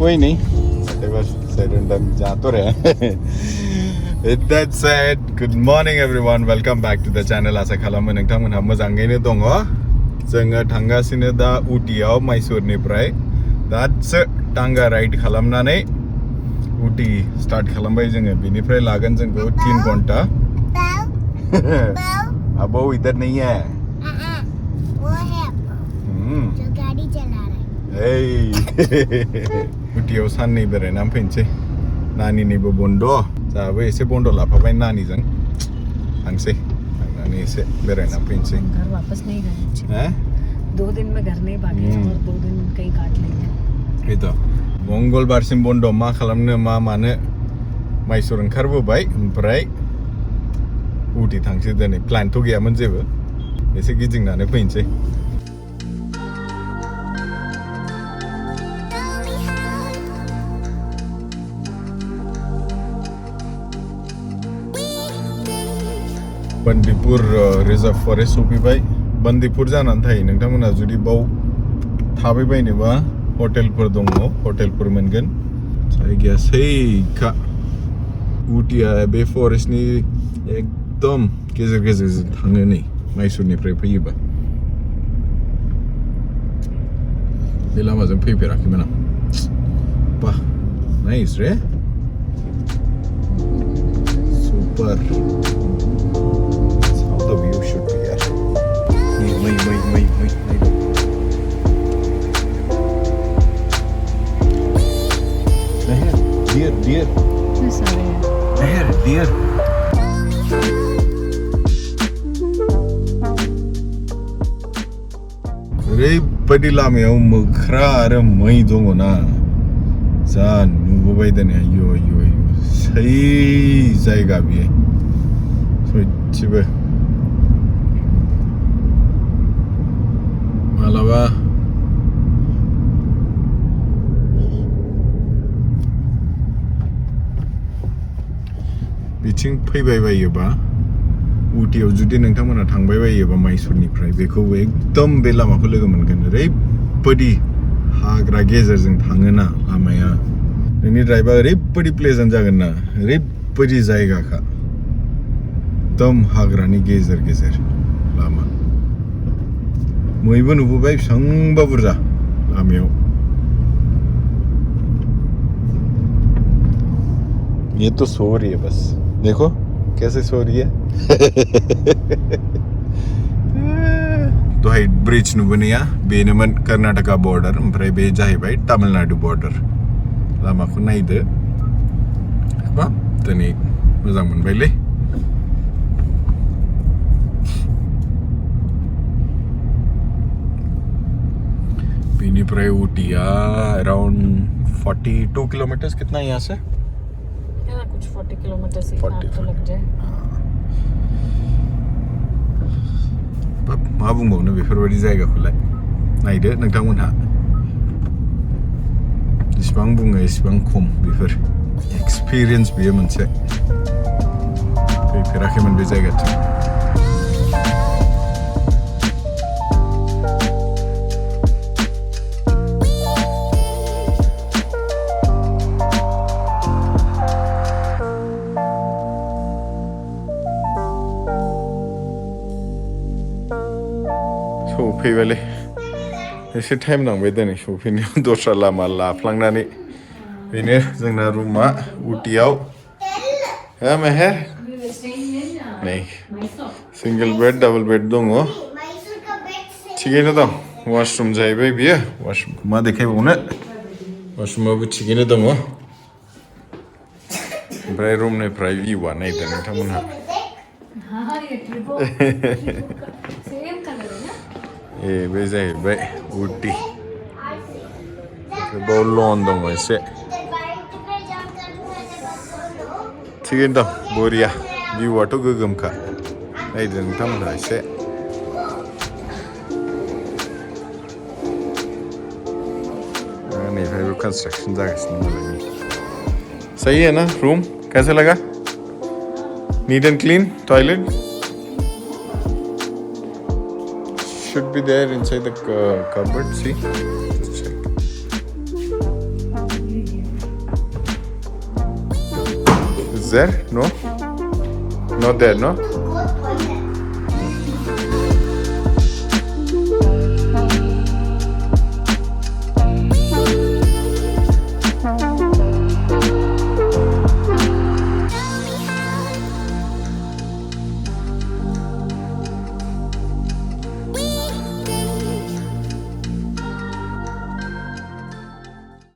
कोई नहीं whatever said and done जा तो रहे With that said, good morning everyone. Welcome back to the channel. आसा खालामो नोंथांमोनहा मोजाङैनो दङ जोङो थांगासिनो दा उटियाव माइसुरनिफ्राय दासो टांगा राइड खालामनानै उटी स्टार्ट खालामबाय जोङो बेनिफ्राय लागोन जोंखौ 3 घंटा अब वो इधर नहीं है वो है जो गाड़ी चला रहा है उटियाव साननै बेरायनानै फैनोसै नानिनिबो बन्द जाहाबो एसे बन्द लाफाबाय नानिजों थांसै थांनानै एसे बेरायनानै फैनोसै घर वापस नहीं जाना हैं 2 दिन में घर नहीं भागे और 2 दिन कहीं काट लेंगे बेथ' मंगलबारसिम बन्द मा खालामनो मा मानो माइसुर ओंखारबोबाय ओमफ्राय उटी थांसै दिनै प्लानथ' गैयामोन जेबो एसे गिदिंनानै फैनोसै Bandipur Reserve Forest सफैबाय Bandipur जानानै थायो नोंथांमोना जुदि बाव थाबायबायनोबा हटेलफोर दङ हटेलफोर मोनगोन जायगाया सैखा उटिया बे फरेस्टनि एकदम गेजेर गेजेरजों थाङो नै माइसुरनिफ्राय फैयोबा बे लामाजों फैफेराखैमोन आं बा नाइस रे super The view should be here. Wait. Deer. Deer. ओरैबायदि लामायाव मोख्रा आरो मै दङ ना जा नुबोबाय दिनै आयु सै जायगा बियो सयथिबो मालाबा बिथिं फैबाय बायोबा उटियाव जुदि नोंथांमोना थांबाय बायोबा माइसुरनिफ्राय बेखौ एकदम बे लामाखौ लोगो मोनगोन ओरैबायदि हाग्रा गेजेरजों थाङोना लामाया नोंनि ड्राइभआ ओरैबायदि प्लेजेन्ट जागोन ना ओरैबायदि जायगाखा एकदम हाग्रानि गेजेर लामा मैबो नुबोबाय बेसेबांबा बुरजा लामायाव ये तो सो रही है बस देखो कैसे सो रही है दहाय ब्रिज नुबोनाया बेनोमोन कर्नाटका बर्डार ओमफ्राय बे जाहैबाय तामिलनाडु बर्डार लामाखौ नायदो हाबाब दिनै मोजां मोनबायलै बेनिफ्राय उटिया अराउंड 42 किलोमीटर्स कितना है यहाँ से कुछ 40 किलोमीटर से तो लग जाए मा बुंबावनो बेफोरबायदि जायगाखौलाय नायदो नोंथांमोनहा जेसेबां बुङो एसेबां खम बेफोर एक्सपिरियेन्स बेयो मोनसे फैफेराखैमोन बे जायगाथिं सफैबायलै एसे टाइम नांबाय दिनै सफैनायाव दस्रा लामा लाफ्लांनानै बेनो जोंना रुमा उटियाव हा मेहेर नै सिंगल बेड डाबल बेड दङ थिगैनो दं वाशरुम जाहैबाय बियो वाशरुमखौ मा देखायबावनो वाशरुमाबो थिगैनो दङ ओमफ्राय रुमनिफ्राय भिउआ नायदो नोंथांमोनहा बे जाहैबाय उटी बाव लन दङ एसे थिगैनो दं बरिया भिउआथ' गोगोमखा नायदो नोंथांमोनहा एसे नैफ्रायबो कन्स्ट्राक्शन जागासिनो मालाय सही है ना रूम कैसे लगा neat and clean toilet should be there inside the cupboard. See, just check. there? No? Not there, no?